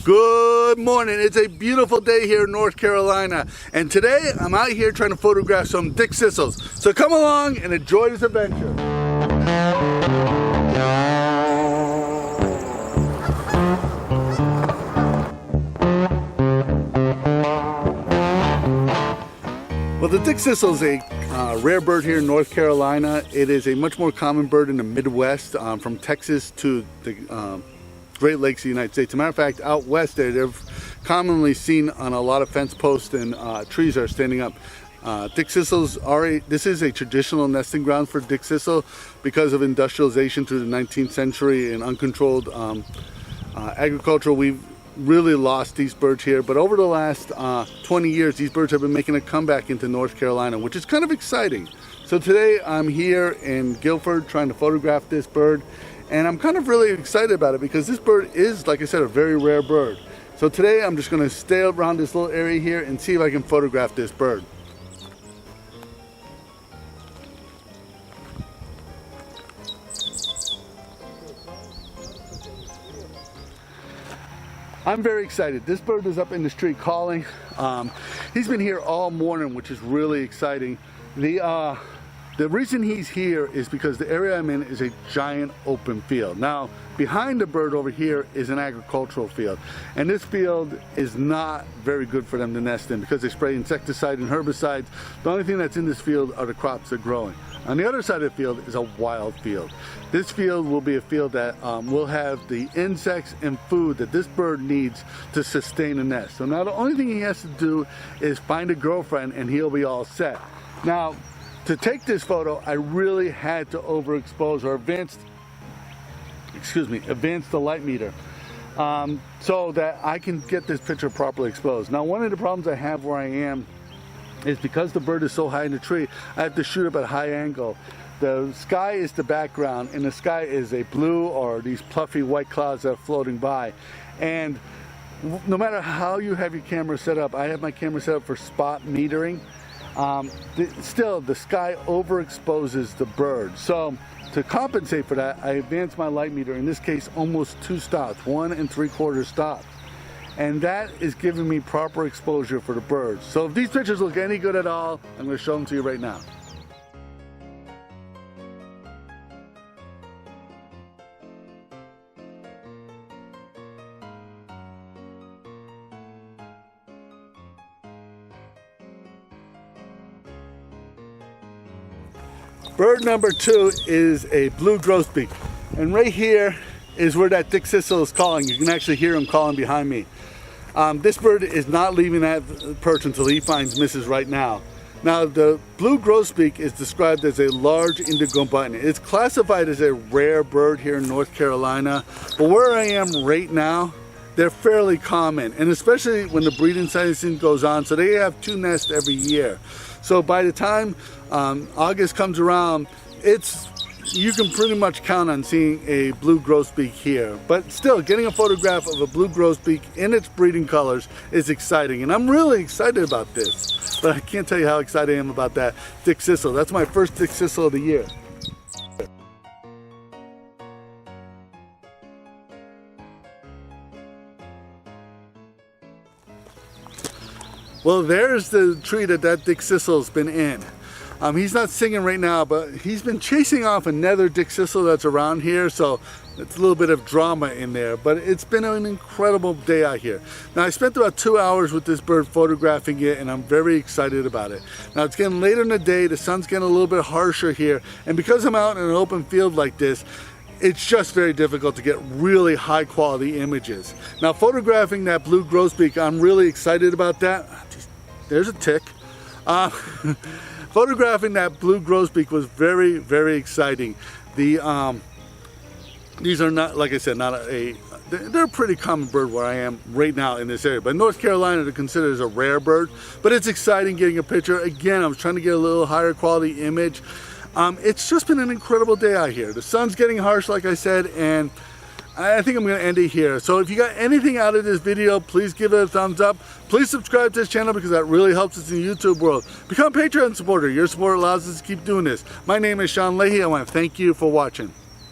Good morning. It's a beautiful day here in North Carolina, and today I'm out here trying to photograph some Dickcissels. So come along and enjoy this adventure. Well, the Dickcissel is a rare bird here in North Carolina. It is a much more common bird in the Midwest, from Texas to the Great Lakes of the United States. As a matter of fact, out west they're commonly seen on a lot of fence posts and trees are standing up. Dickcissels this is a traditional nesting ground for Dickcissel because of industrialization through the 19th century and uncontrolled agriculture. We've really lost these birds here, but over the last 20 years these birds have been making a comeback into North Carolina, which is kind of exciting. So today I'm here in Guilford trying to photograph this bird, and I'm kind of really excited about it because this bird is, like I said, a very rare bird. So today I'm just going to stay around this little area here and see if I can photograph this bird. I'm very excited. This bird is up in the street calling. He's been here all morning, which is really exciting. The reason he's here is because the area I'm in is a giant open field. Now, behind the bird over here is an agricultural field, and this field is not very good for them to nest in because they spray insecticide and herbicides. The only thing that's in this field are the crops they're growing. On the other side of the field is a wild field. This field will be a field that will have the insects and food that this bird needs to sustain a nest. So now the only thing he has to do is find a girlfriend and he'll be all set. Now, to take this photo, I really had to overexpose or advance the light meter so that I can get this picture properly exposed. Now, one of the problems I have where I am is because the bird is so high in the tree, I have to shoot up at a high angle. The sky is the background, and the sky is a blue or these puffy white clouds that are floating by. And no matter how you have your camera set up, I have my camera set up for spot metering. Still, the sky overexposes the bird. So to compensate for that, I advance my light meter, in this case almost 2 stops, 1 3/4 stops. And that is giving me proper exposure for the birds. So if these pictures look any good at all, I'm going to show them to you right now. Bird number 2 is a blue grosbeak, and right here is where that Dickcissel is calling. You can actually hear him calling behind me. This bird is not leaving that perch until he finds Mrs. right now. Now, the blue grosbeak is described as a large indigo button. It's classified as a rare bird here in North Carolina, but where I am right now, they're fairly common, and especially when the breeding season goes on. So they have 2 nests every year. So by the time August comes around, you can pretty much count on seeing a blue grosbeak here. But still, getting a photograph of a blue grosbeak in its breeding colors is exciting, and I'm really excited about this. But I can't tell you how excited I am about that Dickcissel. That's my first Dickcissel of the year. Well, there's the tree that Dickcissel's been in. He's not singing right now, but he's been chasing off another Dickcissel that's around here, so it's a little bit of drama in there, but it's been an incredible day out here. Now, I spent about 2 hours with this bird photographing it, and I'm very excited about it. Now, it's getting later in the day, the sun's getting a little bit harsher here, and because I'm out in an open field like this, it's just very difficult to get really high quality images. Now, photographing that blue grosbeak, I'm really excited about that. There's a tick. Photographing that blue grosbeak was very, very exciting. These are not, like I said, they're a pretty common bird where I am right now in this area. But North Carolina, they're considered as a rare bird. But it's exciting getting a picture. Again, I was trying to get a little higher quality image. It's just been an incredible day out here. The sun's getting harsh, like I said, and I think I'm going to end it here. So if you got anything out of this video, please give it a thumbs up. Please subscribe to this channel because that really helps us in the YouTube world. Become a Patreon supporter. Your support allows us to keep doing this. My name is Leahy. I want to thank you for watching.